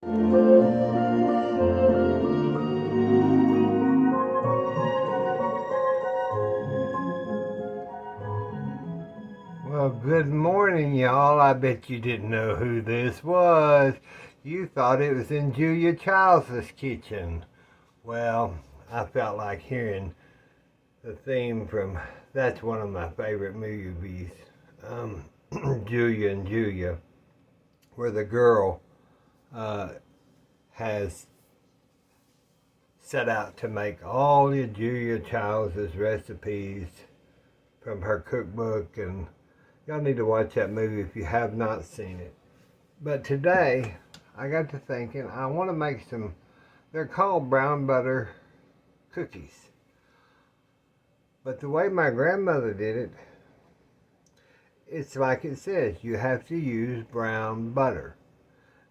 Well, good morning, y'all. I bet you didn't know who this was. You thought it was in Julia Childs' kitchen. Well, I felt like hearing the theme from, that's one of my favorite movies, Julia and Julia, where the girl has set out to make all of Julia Childs' recipes from her cookbook, and y'all need to watch that movie if you have not seen it. But today, I got to thinking, I want to make some, they're called brown butter cookies. But the way my grandmother did it, it's like it says, you have to use brown butter.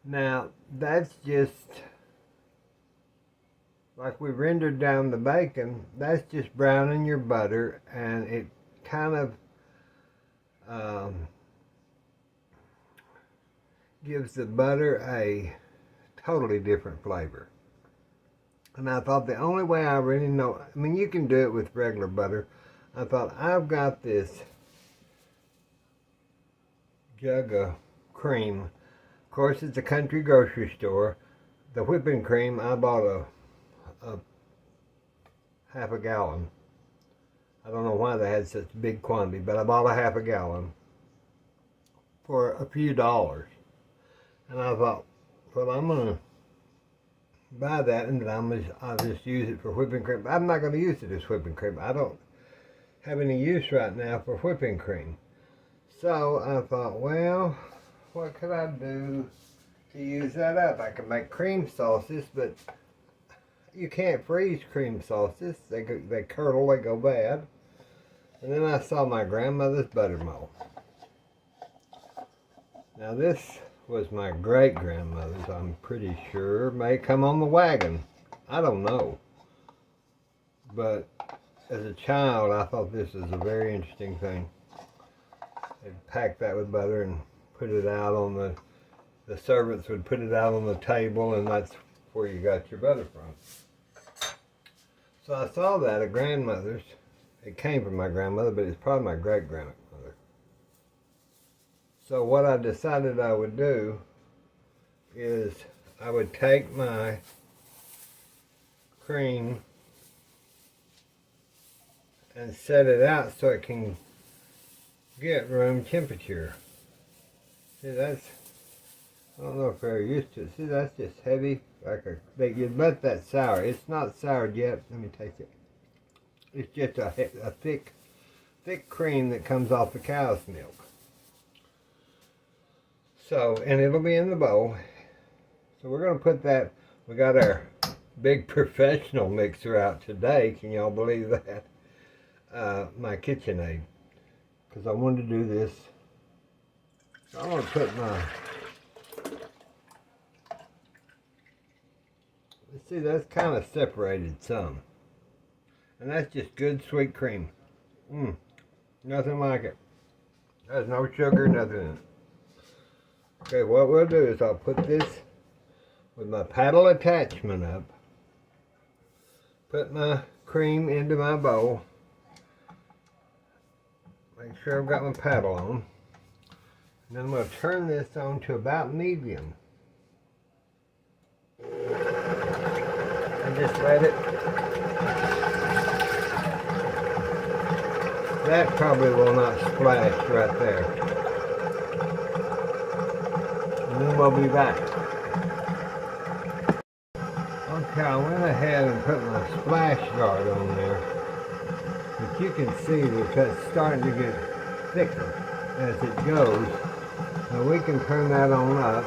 Now, that's just, like we rendered down the bacon, that's just browning your butter, and it kind of gives the butter a totally different flavor. And I thought the only way I really know, I mean, you can do it with regular butter. I thought, I've got this jug of cream. Of course, it's a country grocery store. The whipping cream, I bought a half a gallon. I don't know why they had such big quantity, but I bought a half a gallon for a few dollars. And I thought, well, I'm going to buy that, and then I'll just use it for whipping cream. I'm not going to use it as whipping cream. I don't have any use right now for whipping cream. So I thought, well, what could I do to use that up? I can make cream sauces, but you can't freeze cream sauces. They curdle, they go bad. And then I saw my grandmother's butter mold. Now this was my great-grandmother's, I'm pretty sure. May come on the wagon. I don't know. But as a child, I thought this was a very interesting thing. They'd pack that with butter and put it out on the servants would put it out on the table, and that's where you got your butter from. So I saw that at grandmother's. It came from my grandmother, but it's probably my great-grandmother. So what I decided I would do is I would take my cream and set it out so it can get room temperature. See, that's, I don't know if they're used to it. See, that's just heavy, like you'd let that sour. It's not soured yet. Let me taste it. It's just a thick cream that comes off the cow's milk. So, and it'll be in the bowl. So we're going to put that, we got our big professional mixer out today. Can y'all believe that? My KitchenAid. Because I wanted to do this. So I'm going to put my, let's see, that's kind of separated some. And that's just good sweet cream. Nothing like it. There's no sugar, nothing in it. Okay, what we'll do is I'll put this with my paddle attachment up. Put my cream into my bowl. Make sure I've got my paddle on. And then I'm going to turn this on to about medium. And just let it. That probably will not splash right there. And then we'll be back. Okay, I went ahead and put my splash guard on there. But you can see that that's starting to get thicker as it goes. Now we can turn that on up.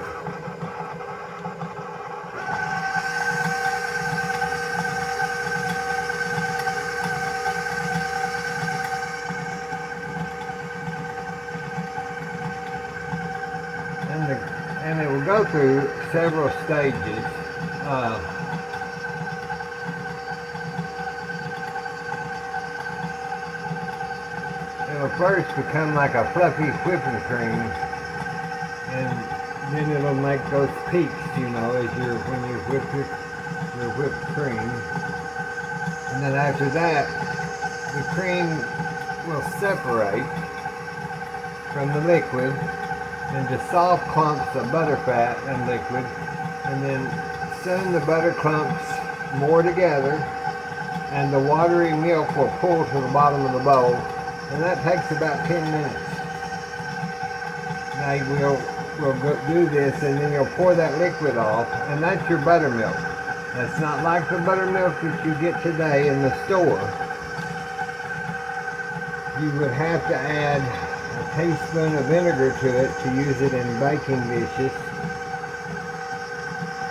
And it will go through several stages. It'll first become like a fluffy whipping cream, and then it'll make those peaks, you know, as when you whip your whipped cream. And then after that, the cream will separate from the liquid into soft clumps of butter fat and liquid, and then soon the butter clumps more together, and the watery milk will pull to the bottom of the bowl, and that takes about 10 minutes. Now we'll do this, and then you'll pour that liquid off, and that's your buttermilk. That's not like the buttermilk that you get today in the store. You would have to add a teaspoon of vinegar to it to use it in baking dishes,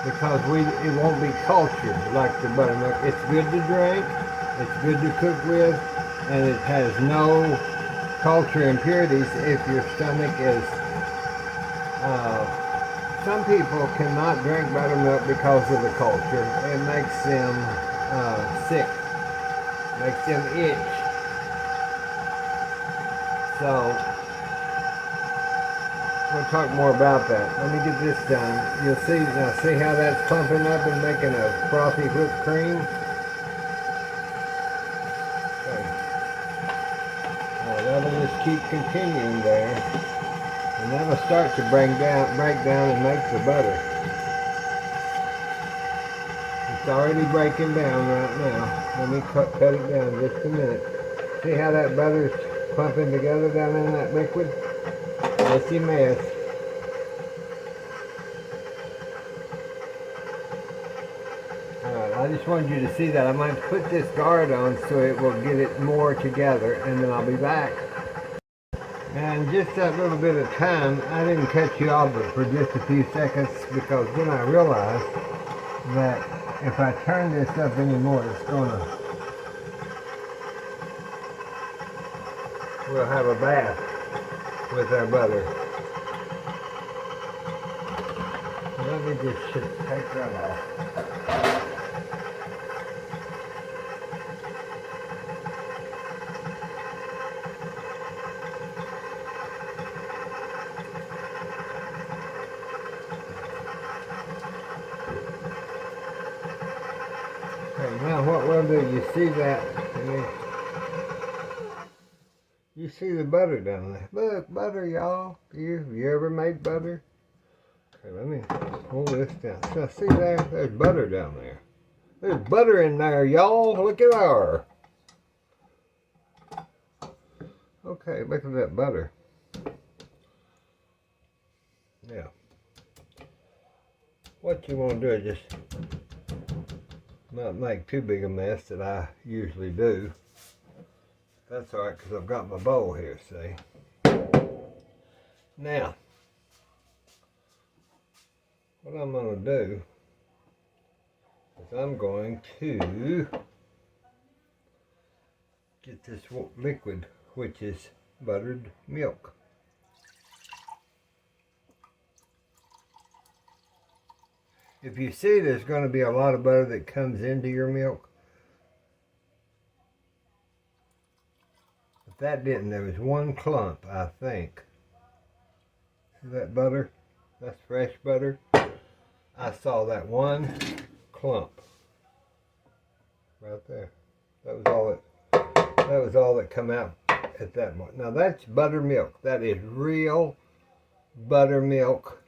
because it won't be cultured like the buttermilk. It's good to drink, it's good to cook with, and it has no culture impurities if your stomach is... some people cannot drink buttermilk because of the culture. It makes them sick, makes them itch. So, we'll talk more about that. Let me get this done. You'll see, now see how that's clumping up and making a frothy whipped cream? Okay. That'll just keep continuing there. And that'll start to break down and make the butter. It's already breaking down right now. Let me cut it down just a minute. See how that butter's clumping together down in that liquid? Messy mess. Alright, I just wanted you to see that. I might put this guard on so it will get it more together, and then I'll be back. And just that little bit of time, I didn't cut you off for just a few seconds, because then I realized that if I turn this up anymore, it's gonna... We'll have a bath with our butter. Let me just take that off. Okay, now what we'll do, you see that? You see the butter down there. Look, butter, y'all. You ever made butter? Okay, let me pull this down. So see there? There's butter down there. There's butter in there, y'all. Look at her. Okay, look at that butter. Yeah. What you want to do is just not make too big a mess that I usually do. That's alright, because I've got my bowl here, see? Now, what I'm going to do is I'm going to get this liquid, which is buttered milk. If you see, there's going to be a lot of butter that comes into your milk. That didn't. There was one clump, I think. See that butter? That's fresh butter. I saw that one clump right there. That was all that come out at that moment. Now that's buttermilk. That is real buttermilk.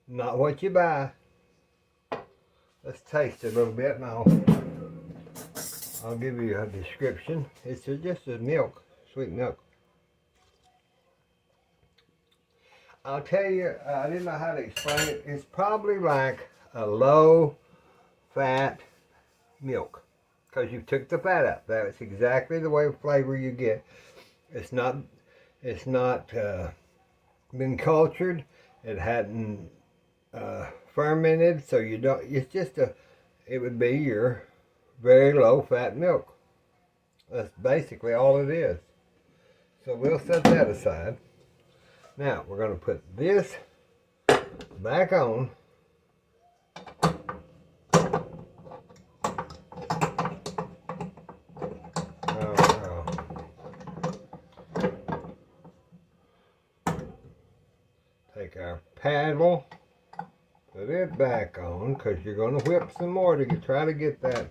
Not what you buy. Let's taste it a little bit now. I'll give you a description. It's just a milk, sweet milk. I'll tell you, I didn't know how to explain it. It's probably like a low-fat milk, because you took the fat out. That's exactly the way of flavor you get. It's not been cultured. It hadn't fermented, so you don't. It's just it would be your very low-fat milk. That's basically all it is. So we'll set that aside. Now we're going to put this back on. Take our paddle, put it back on, because you're going to whip some more to try to get that,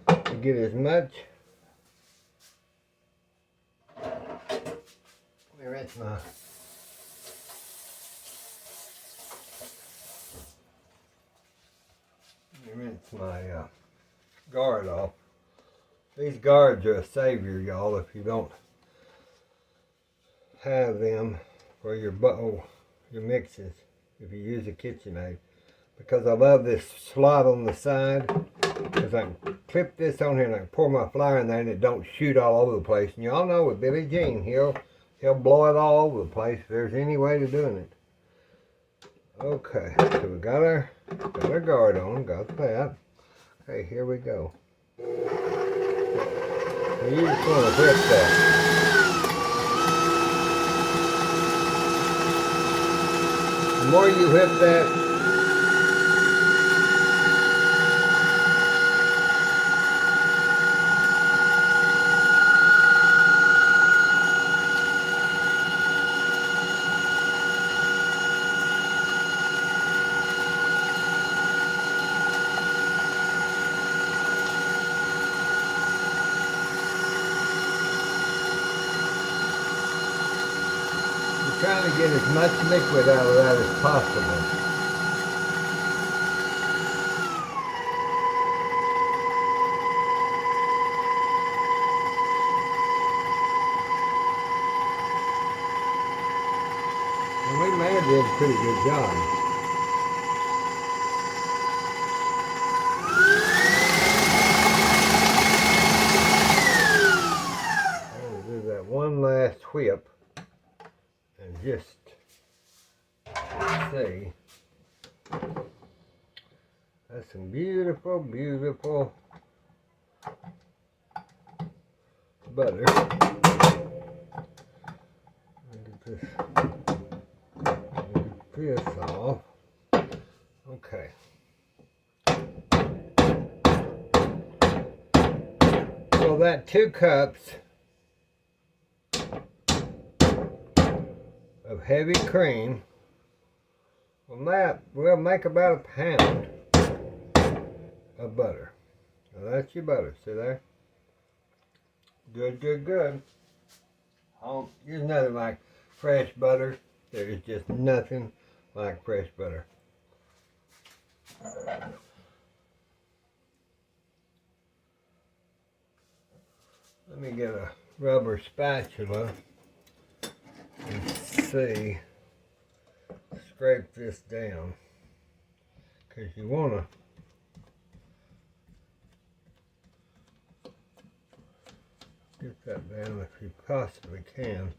to get as much. Let me rinse my guard off. These guards are a savior, y'all, if you don't have them for your mixes, if you use a KitchenAid. Because I love this slot on the side, because I can clip this on here and I can pour my flour in there and it don't shoot all over the place. And y'all know with Billy Jean, he'll blow it all over the place if there's any way to doing it. Okay, so we got our guard on, got that. Okay, here we go. So you just want to whip that. The more you whip that, trying to get as much liquid out of that as possible. And we may have did a pretty good job. I'm going to do that one last whip. And just see, that's some beautiful, beautiful butter. Get this off. Okay. So that 2 cups of heavy cream will make about a pound of butter. Now that's your butter, see there? Good, good, good. There's nothing like fresh butter. There is just nothing like fresh butter. Let me get a rubber spatula and see, scrape this down, because you want to get that down if you possibly can.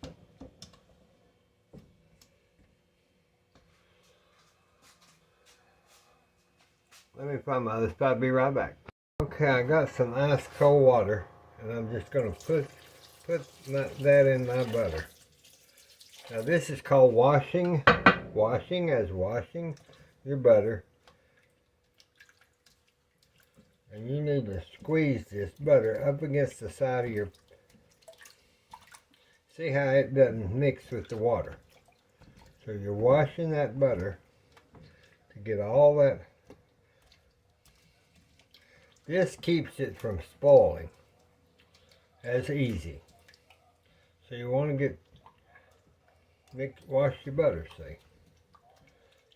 Let me find my other spot. I'll be right back. Okay, I got some ice cold water, and I'm just going to put that in my butter. Now this is called washing your butter. And you need to squeeze this butter up against the side of your, see how it doesn't mix with the water. So you're washing that butter to get all that. This keeps it from spoiling as easy. So you want to wash your butter, see.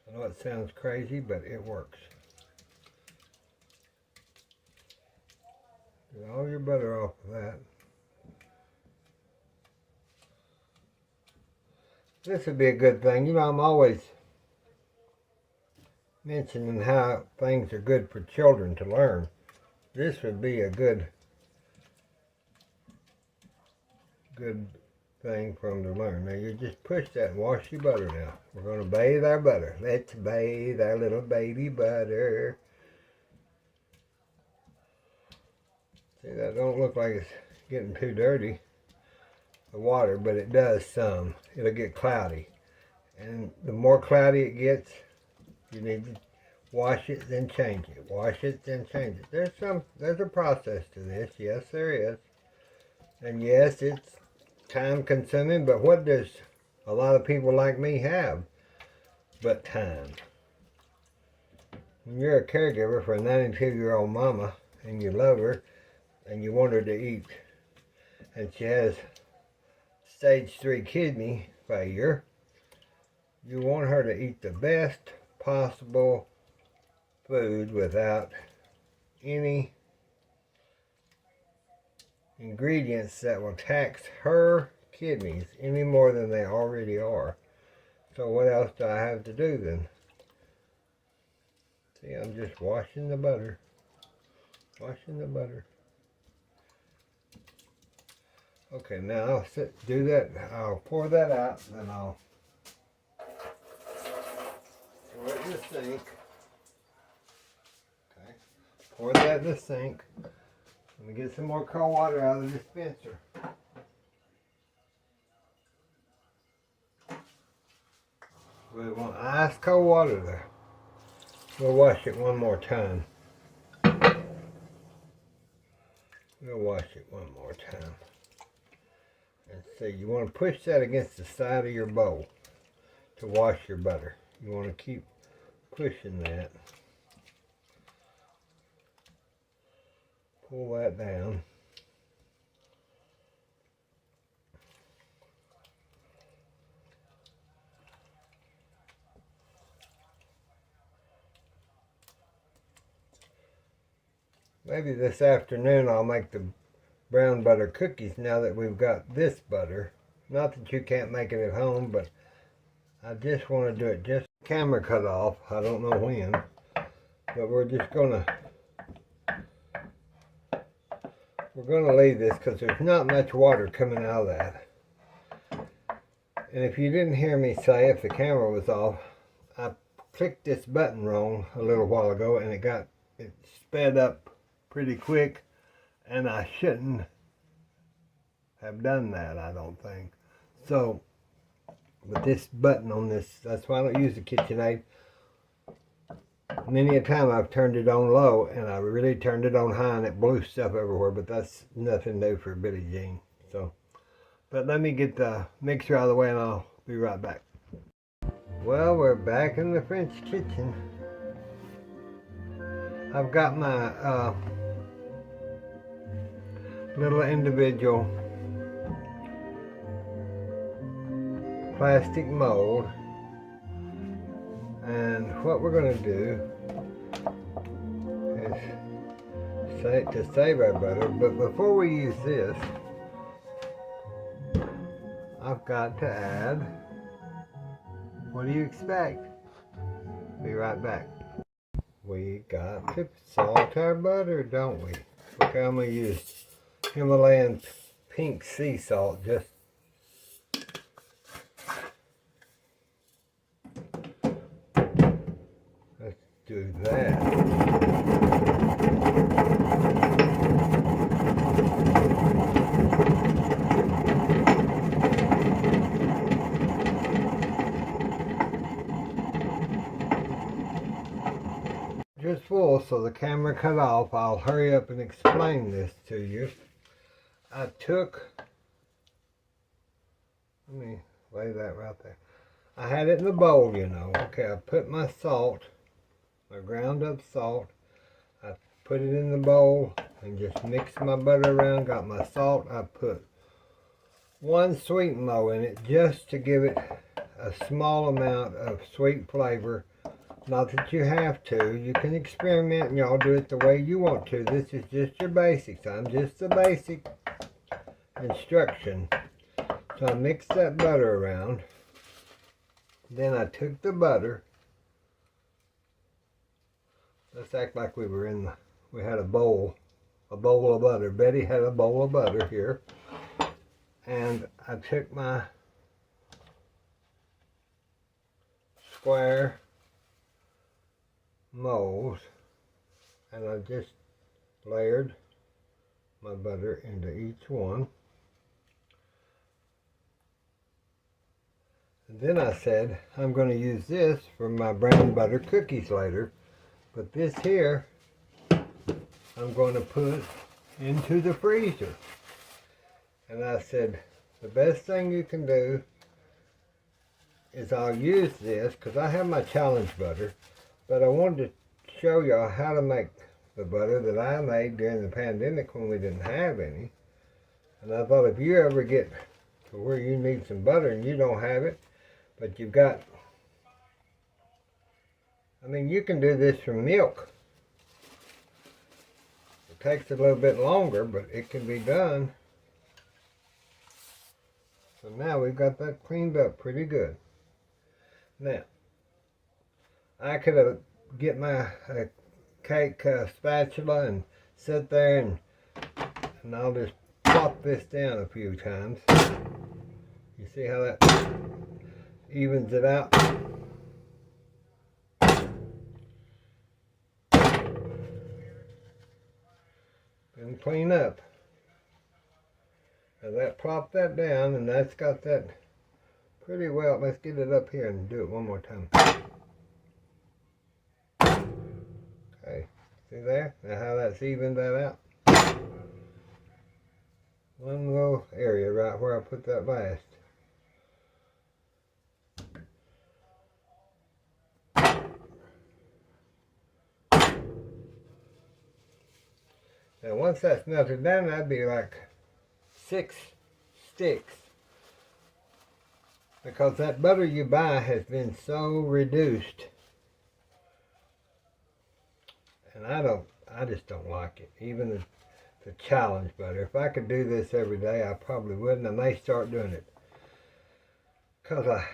I know it sounds crazy, but it works. Get all your butter off of that. This would be a good thing. You know, I'm always mentioning how things are good for children to learn. This would be a good thing for them to learn. Now you just push that and wash your butter now. We're going to bathe our butter. Let's bathe our little baby butter. See, that don't look like it's getting too dirty, the water, but it does some. It'll get cloudy. And the more cloudy it gets, you need to wash it, then change it. Wash it, then change it. There's a process to this. Yes, there is. And yes, it's time consuming, but what does a lot of people like me have? but time. When you're a caregiver for a 92-year-old mama and you love her and you want her to eat, and she has stage 3 kidney failure, you want her to eat the best possible food without any ingredients that will tax her kidneys any more than they already are. So what else do I have to do then? See, I'm just washing the butter. Washing the butter. Okay, now I'll do that. I'll pour that out, and then I'll pour it in the sink. Okay, pour that in the sink. Let me get some more cold water out of the dispenser. We want ice cold water there. We'll wash it one more time. We'll wash it one more time. And see, you want to push that against the side of your bowl to wash your butter. You want to keep pushing that. Pull that down. Maybe this afternoon I'll make the brown butter cookies now that we've got this butter. Not that you can't make it at home, but I just want to do it just camera cut off. I don't know when, but we're gonna leave this because there's not much water coming out of that. And if you didn't hear me say, if the camera was off, I clicked this button wrong a little while ago and it sped up pretty quick, and I shouldn't have done that, I don't think. So, with this button on this, that's why I don't use the KitchenAid. Many a time I've turned it on low, and I really turned it on high, and it blew stuff everywhere, but that's nothing new for Billie Jean. So, but let me get the mixer out of the way, and I'll be right back. Well, we're back in the French kitchen. I've got my little individual plastic mold, and what we're going to do is to save our butter. But before we use this, I've got to add, what do you expect? Be right back. We got to salt our butter, don't we? Okay, I'm going to use Himalayan pink sea salt. Just let's do that. Just full, so the camera cut off. I'll hurry up and explain this to you. Let me lay that right there. I had it in the bowl, you know. Okay, I put my salt, my ground up salt. I put it in the bowl and just mixed my butter around. Got my salt. I put 1 sweet mo in it just to give it a small amount of sweet flavor. Not that you have to. You can experiment and y'all do it the way you want to. This is just your basics. I'm just the basic instruction. So I mixed that butter around. Then I took the butter. Let's act like we had a bowl of butter. Betty had a bowl of butter here. And I took my square molds and I just layered my butter into each one. And then I said, I'm going to use this for my brown butter cookies later, but this here I'm going to put into the freezer. And I said, the best thing you can do is I'll use this because I have my challenge butter, but I wanted to show y'all how to make the butter that I made during the pandemic when we didn't have any. And I thought if you ever get to where you need some butter and you don't have it, but you've got, I mean, you can do this from milk. It takes a little bit longer, but it can be done. So now we've got that cleaned up pretty good. Now, I could have get my cake spatula and sit there and I'll just plop this down a few times. You see how that evens it out? And clean up. And that plop that down, and that's got that pretty well. Let's get it up here and do it one more time. Okay, see there? Now how that's evened that out? One little area right where I put that last. Now once that's melted down, that'd be like 6 sticks. Because that butter you buy has been so reduced. And I just don't like it. Even the challenge butter. If I could do this every day, I probably would, and I may start doing it. Because I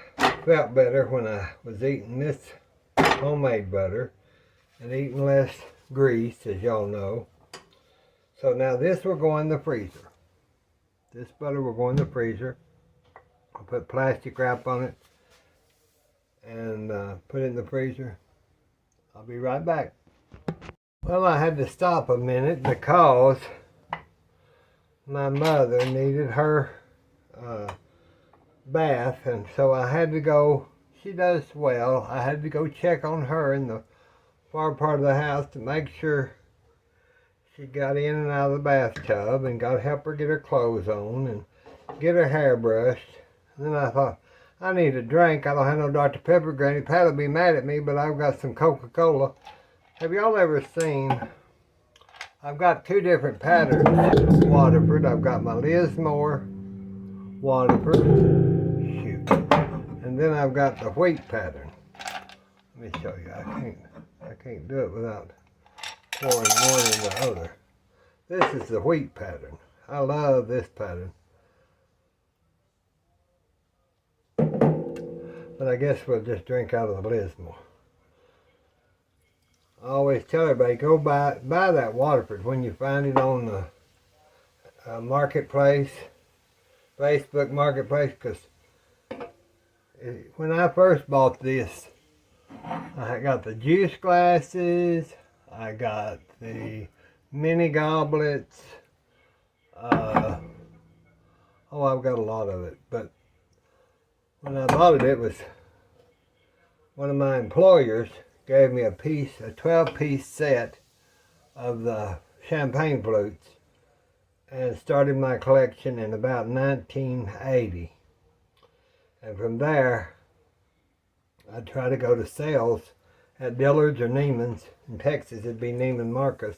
felt better when I was eating this homemade butter and eating less grease, as y'all know. So now this will go in the freezer. This butter will go in the freezer. I'll put plastic wrap on it and put it in the freezer. I'll be right back. Well, I had to stop a minute because my mother needed her bath, and so I had to go. She does well. I had to go check on her in the far part of the house to make sure she got in and out of the bathtub, and got to help her get her clothes on and get her hair brushed. And then I thought, I need a drink. I don't have no Dr. Pepper. Granny Pat will be mad at me, but I've got some Coca-Cola. Have y'all ever seen, I've got 2 different patterns Waterford. I've got my Lismore Waterford. Shoot. And then I've got the wheat pattern. Let me show you. I can't do it without pouring one in the other. This is the wheat pattern. I love this pattern. But I guess we'll just drink out of the Lismore. I always tell everybody, go buy that Waterford when you find it on the marketplace, Facebook marketplace, because when I first bought this, I got the juice glasses, I got the mini goblets, oh, I've got a lot of it, but when I bought it, it was one of my employers gave me a 12-piece set of the champagne flutes, and started my collection in about 1980. And from there, I'd try to go to sales at Dillard's or Neiman's. In Texas, it'd be Neiman Marcus.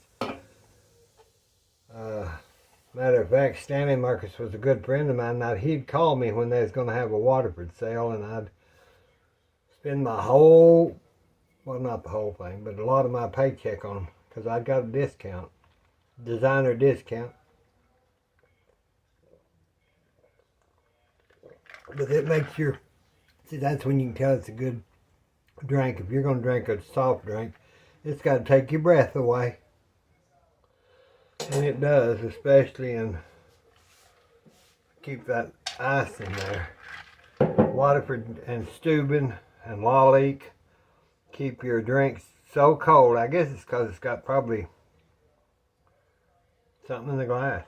Matter of fact, Stanley Marcus was a good friend of mine. Now, he'd call me when they was going to have a Waterford sale, and I'd spend my whole, well, not the whole thing, but a lot of my paycheck on them, because I'd got a discount, designer discount. But it makes your, see, that's when you can tell it's a good drink. If you're going to drink a soft drink, it's got to take your breath away. And it does, especially in, keep that ice in there. Waterford and Steuben and Lalique keep your drinks so cold. I guess it's because it's got probably something in the glass.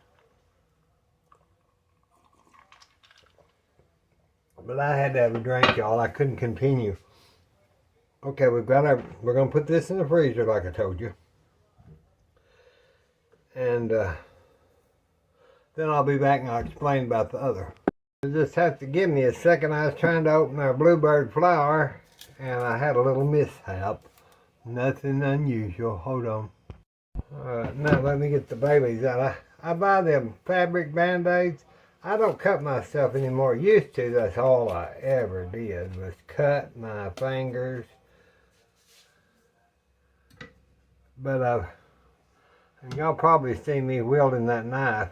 But I had to have a drink, y'all. I couldn't continue. Okay, we're going to put this in the freezer like I told you. And then I'll be back and I'll explain about the other. You just have to give me a second. I was trying to open our bluebird flower and I had a little mishap. Nothing unusual. Hold on. Alright, now let me get the babies out. I buy them fabric band-aids. I don't cut myself anymore. Used to, that's all I ever did was cut my fingers. But and y'all probably see me wielding that knife.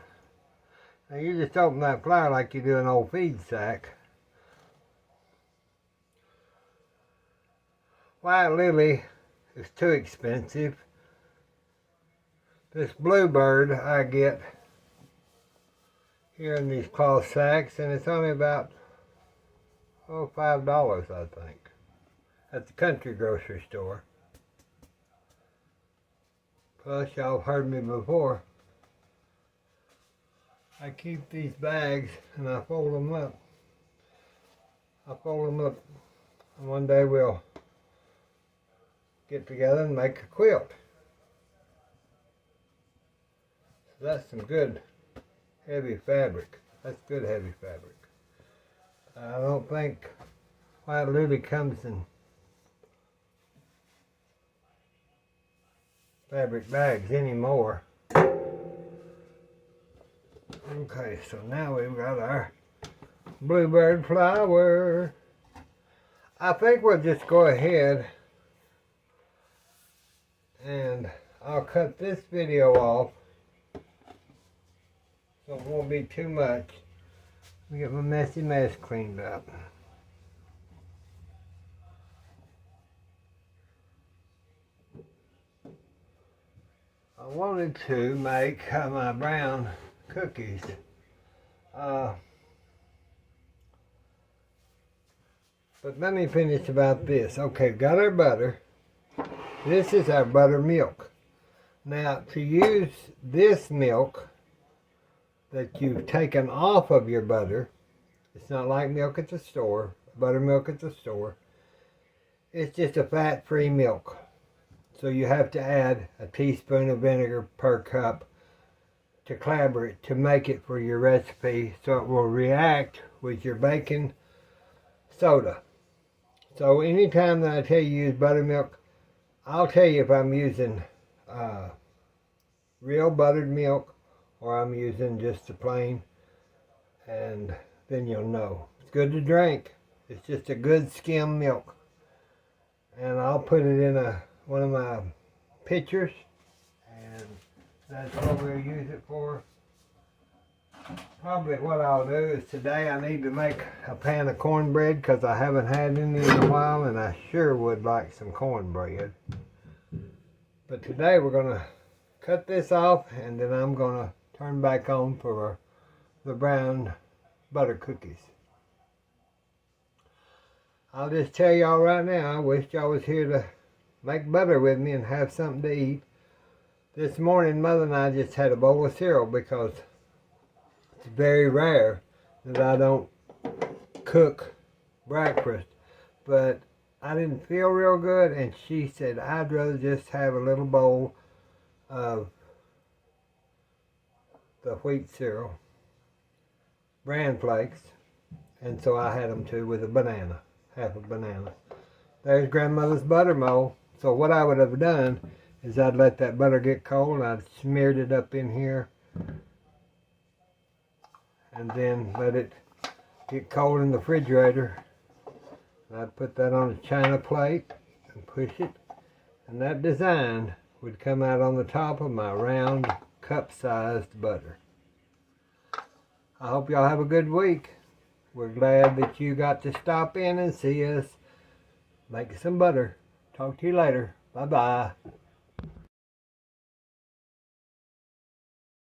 Now you just open that flower like you do an old feed sack. White lily is too expensive. This bluebird I get here in these cloth sacks, and it's only about $5, I think, at the country grocery store. Plus, y'all have heard me before. I keep these bags and I fold them up. And one day we'll get together and make a quilt. So that's some good heavy fabric. That's good heavy fabric. I don't think white lily comes in fabric bags anymore. Okay, so now we've got our bluebird flower. I think we'll just go ahead and I'll cut this video off so it won't be too much. Let me get my messy mess cleaned up. I wanted to make my brown cookies. But let me finish about this. Okay, got our butter. This is our buttermilk. Now, to use this milk that you've taken off of your butter, it's not like milk at the store, buttermilk at the store. It's just a fat-free milk. So you have to add a teaspoon of vinegar per cup to clabber it, to make it for your recipe so it will react with your baking soda. So anytime that I tell you use buttermilk, I'll tell you if I'm using real buttered milk or I'm using just the plain, and then you'll know. It's good to drink. It's just a good skim milk. And I'll put it in one of my pitchers, and that's what we'll use it for. Probably what I'll do is today I need to make a pan of cornbread because I haven't had any in a while and I sure would like some cornbread. But today we're going to cut this off and then I'm going to turn back on for the brown butter cookies. I'll just tell y'all right now, I wish y'all was here to make butter with me and have something to eat. This morning Mother and I just had a bowl of cereal because it's very rare that I don't cook breakfast. But I didn't feel real good and she said I'd rather just have a little bowl of the wheat cereal, bran flakes, and so I had them too with a banana, half a banana. There's grandmother's butter mold. So what I would have done is I'd let that butter get cold and I'd smeared it up in here and then let it get cold in the refrigerator. And I'd put that on a china plate and push it, and that design would come out on the top of my round cup-sized butter. I hope y'all have a good week. We're glad that you got to stop in and see us make some butter. Talk to you later. Bye-bye.